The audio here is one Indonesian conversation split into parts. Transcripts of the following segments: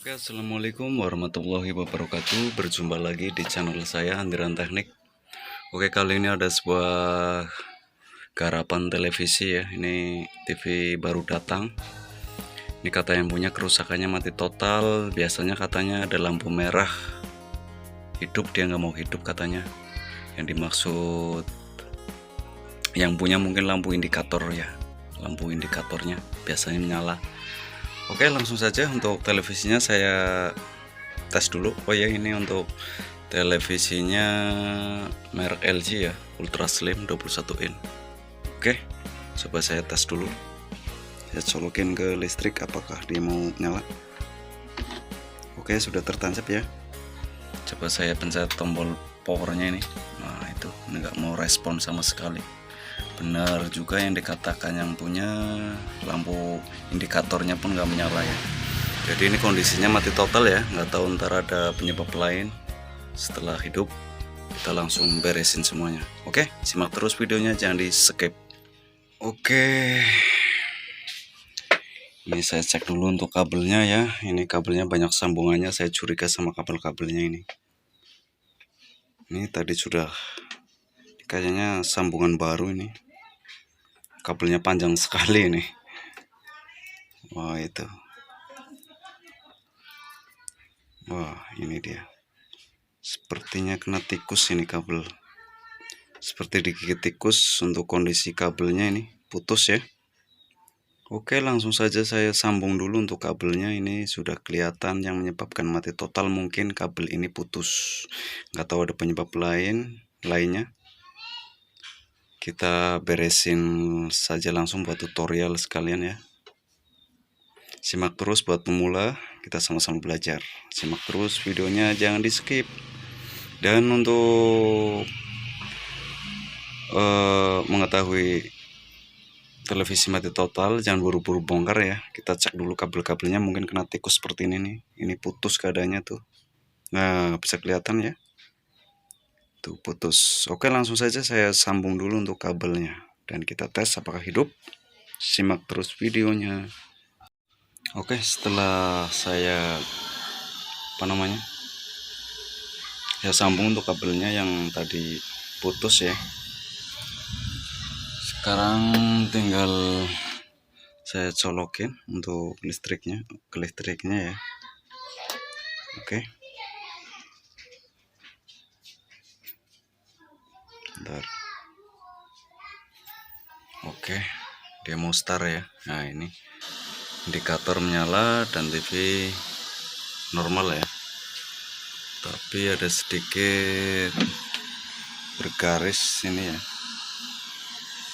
Oke, assalamualaikum warahmatullahi wabarakatuh. Berjumpa lagi di channel saya Andiran Teknik. Oke, kali ini ada sebuah garapan televisi ya. Ini TV baru datang. Ini kata yang punya kerusakannya mati total. Biasanya katanya ada lampu merah hidup, dia nggak mau hidup katanya. Yang dimaksud yang punya mungkin lampu indikator ya. Lampu indikatornya biasanya menyala. Oke, langsung saja untuk televisinya saya tes dulu. Oh ya, ini untuk televisinya merek LG ya, Ultra Slim 21 in. Oke, coba saya tes dulu. Saya colokin ke listrik, apakah dia mau nyala. Oke, sudah tertancap ya. Coba saya pencet tombol powernya ini. Nah, itu nggak mau respon sama sekali. Benar juga yang dikatakan yang punya lampu indikatornya pun nggak menyala ya. Jadi ini kondisinya mati total ya, nggak tahu ntar ada penyebab lain. Setelah hidup kita langsung beresin semuanya. Oke, simak terus videonya, jangan di skip. Oke, ini saya cek dulu untuk kabelnya ya. Ini kabelnya banyak sambungannya, saya curiga sama kabel-kabelnya ini. Ini tadi sudah kayaknya sambungan baru ini. Kabelnya panjang sekali ini. Wah, itu. Wah, ini dia. Sepertinya kena tikus ini kabel. Seperti digigit tikus. Untuk kondisi kabelnya ini putus ya. Oke, langsung saja saya sambung dulu untuk kabelnya. Ini sudah kelihatan yang menyebabkan mati total, mungkin kabel ini putus. Nggak tahu ada penyebab lainnya. Kita beresin saja langsung buat tutorial sekalian ya. Simak terus buat pemula, kita sama-sama belajar. Simak terus videonya, jangan di skip. Dan untuk mengetahui televisi mati total, jangan buru-buru bongkar ya. Kita cek dulu kabel-kabelnya, mungkin kena tikus seperti ini nih. Ini putus keadaannya tuh. Nah, bisa kelihatan ya. Tuh putus. Oke, langsung saja saya sambung dulu untuk kabelnya. Dan kita tes apakah hidup. Simak terus videonya. Oke, setelah saya saya sambung untuk kabelnya yang tadi putus ya. Sekarang tinggal saya colokin untuk ke listriknya ya. Oke. Bentar. Oke, dia mau start ya. Nah, ini indikator menyala dan TV normal ya. Tapi ada sedikit bergaris ini ya.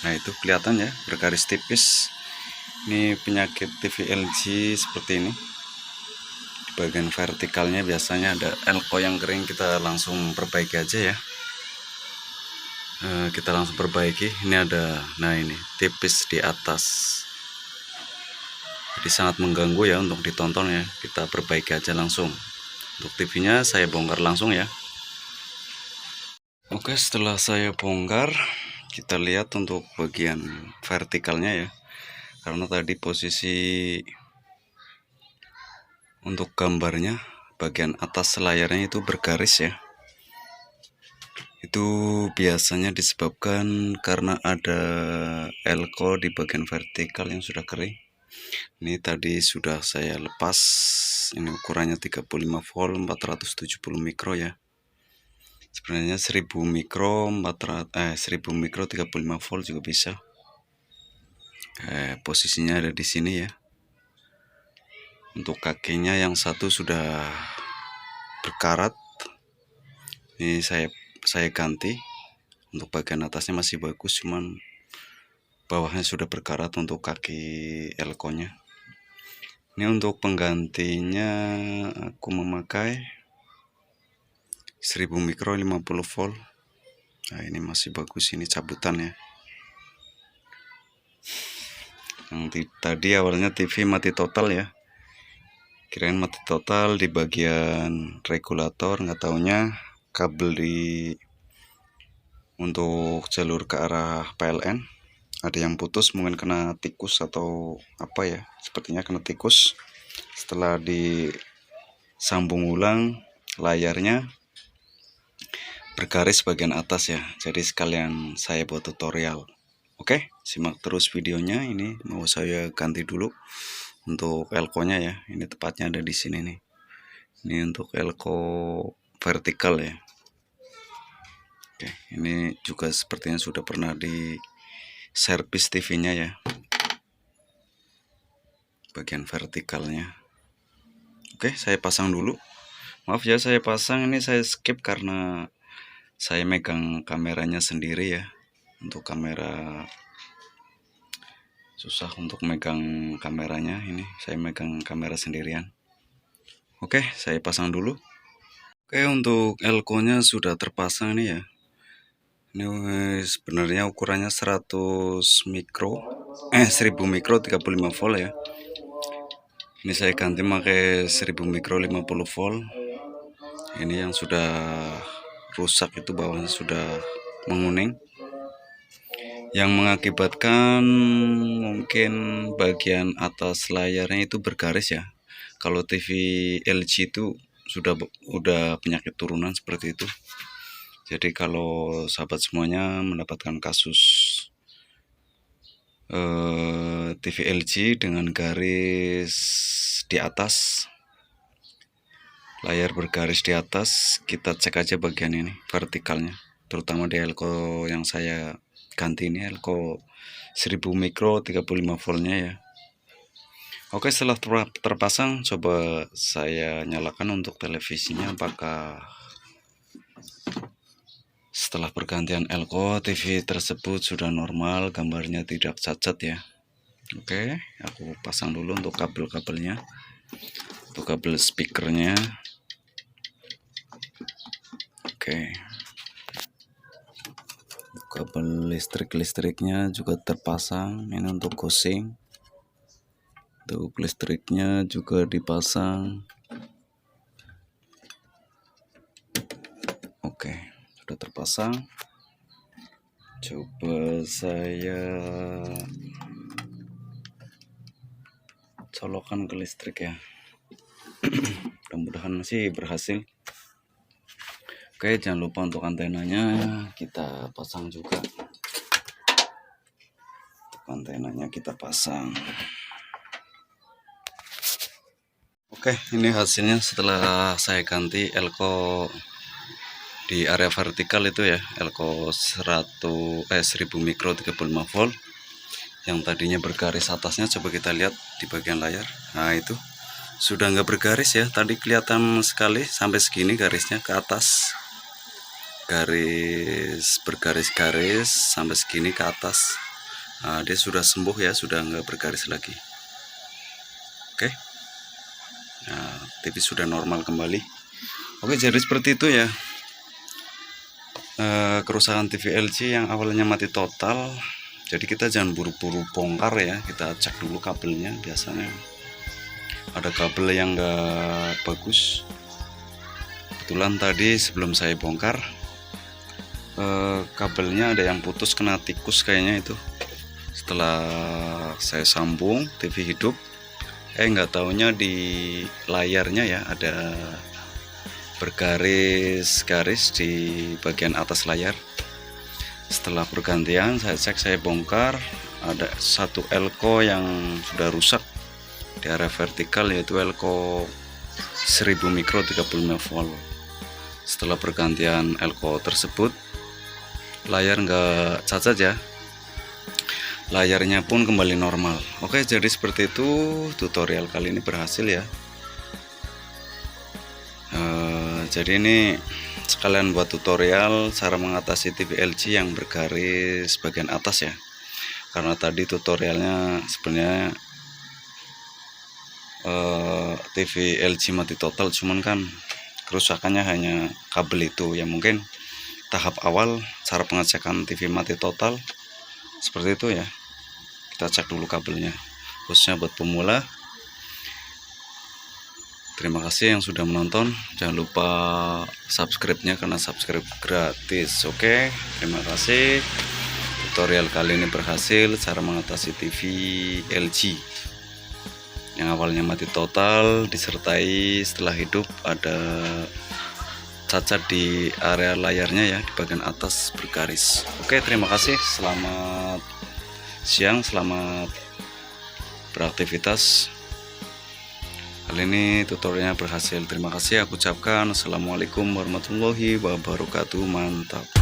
Nah, itu kelihatan ya, bergaris tipis. Ini penyakit TV LG seperti ini. Di bagian vertikalnya biasanya ada elko yang kering, kita langsung perbaiki aja ya. Kita langsung perbaiki. Ini ada, nah ini tipis di atas. Jadi sangat mengganggu ya untuk ditonton ya. Kita perbaiki aja langsung. Untuk TV-nya saya bongkar langsung ya. Oke, setelah saya bongkar, kita lihat untuk bagian vertikalnya ya. Karena tadi posisi untuk gambarnya bagian atas layarnya itu bergaris ya. Itu biasanya disebabkan karena ada elko di bagian vertikal yang sudah kering. Ini tadi sudah saya lepas. Ini ukurannya 35 volt 470 mikro ya. Sebenarnya 1000 mikro 1000 mikro 35 volt juga bisa. Posisinya ada di sini ya. Untuk kakinya yang satu sudah berkarat. Ini saya ganti. Untuk bagian atasnya masih bagus, cuman bawahnya sudah berkarat untuk kaki elkonya. Ini untuk penggantinya aku memakai 1000 mikro 50 volt. Nah, ini masih bagus, ini cabutan ya. Yang tadi awalnya TV mati total ya. Kirain mati total di bagian regulator, nggak taunya kabel untuk jalur ke arah PLN ada yang putus, mungkin kena tikus atau apa ya, sepertinya kena tikus. Setelah sambung ulang layarnya bergaris bagian atas ya. Jadi sekalian saya buat tutorial. Oke, simak terus videonya. Ini mau saya ganti dulu untuk elko-nya ya. Ini tepatnya ada di sini nih. Ini untuk elko vertikal ya. Oke, ini juga sepertinya sudah pernah di servis TV-nya ya. Bagian vertikalnya. Oke, saya pasang dulu. Maaf ya, saya pasang ini saya skip karena saya megang kameranya sendiri ya. Untuk kamera susah untuk megang kameranya, ini saya megang kamera sendirian. Oke, saya pasang dulu. Oke, untuk elko-nya sudah terpasang nih ya. Ini sebenarnya ukurannya 100 mikro 1000 mikro 35 volt ya. Ini saya ganti pakai 1000 mikro 50 volt. Ini yang sudah rusak itu bawahnya sudah menguning, yang mengakibatkan mungkin bagian atas layarnya itu bergaris ya. Kalau TV LG itu udah penyakit turunan seperti itu. Jadi kalau sahabat semuanya mendapatkan kasus TV LG dengan garis di atas, layar bergaris di atas, kita cek aja bagian ini vertikalnya, terutama di elko yang saya ganti ini, elko 1000 mikro 35 voltnya ya. Oke, setelah terpasang, coba saya nyalakan untuk televisinya apakah setelah pergantian elko TV tersebut sudah normal, gambarnya tidak cacat ya. Oke, aku pasang dulu untuk kabel-kabelnya, untuk kabel speakernya. Oke, kabel listriknya juga terpasang. Ini untuk gosing, untuk listriknya juga dipasang. Oke, sudah terpasang. Coba saya colokan ke listrik ya. Mudah-mudahan masih berhasil. Oke, jangan lupa untuk antenanya kita pasang juga. Antenanya kita pasang. Oke, ini hasilnya setelah saya ganti elko di area vertikal itu ya, elko 1000 mikro 35 volt. Yang tadinya bergaris atasnya, coba kita lihat di bagian layar. Nah, itu sudah nggak bergaris ya. Tadi kelihatan sekali sampai segini garisnya ke atas. Garis bergaris-garis sampai segini ke atas. Nah, dia sudah sembuh ya, sudah nggak bergaris lagi. Oke, nah, TV sudah normal kembali. Oke, jadi seperti itu ya kerusakan TV LG yang awalnya mati total. Jadi kita jangan buru-buru bongkar ya, kita cek dulu kabelnya. Biasanya ada kabel yang nggak bagus. Kebetulan tadi sebelum saya bongkar, kabelnya ada yang putus kena tikus kayaknya itu. Setelah saya sambung TV hidup, nggak taunya di layarnya ya ada bergaris-garis di bagian atas layar. Setelah pergantian saya cek, saya bongkar, ada satu elko yang sudah rusak di area vertikal, yaitu elko 1000 mikro 35 volt. Setelah pergantian elko tersebut, layar nggak cacat ya, layarnya pun kembali normal. Oke, jadi seperti itu tutorial kali ini berhasil ya. Jadi ini sekalian buat tutorial cara mengatasi TV LG yang bergaris bagian atas ya. Karena tadi tutorialnya sebenarnya TV LG mati total, cuman kan kerusakannya hanya kabel itu ya. Mungkin tahap awal cara pengecekan TV mati total seperti itu ya. Kita cek dulu kabelnya, khususnya buat pemula. Terima kasih yang sudah menonton. Jangan lupa subscribe-nya karena subscribe gratis. Oke, terima kasih. Tutorial kali ini berhasil cara mengatasi TV LG yang awalnya mati total, disertai setelah hidup ada cacat di area layarnya ya, di bagian atas bergaris. Oke, terima kasih. Selamat siang, selamat beraktivitas. Kali ini tutorialnya berhasil. Terima kasih aku ucapkan. Assalamualaikum warahmatullahi wabarakatuh. Mantap.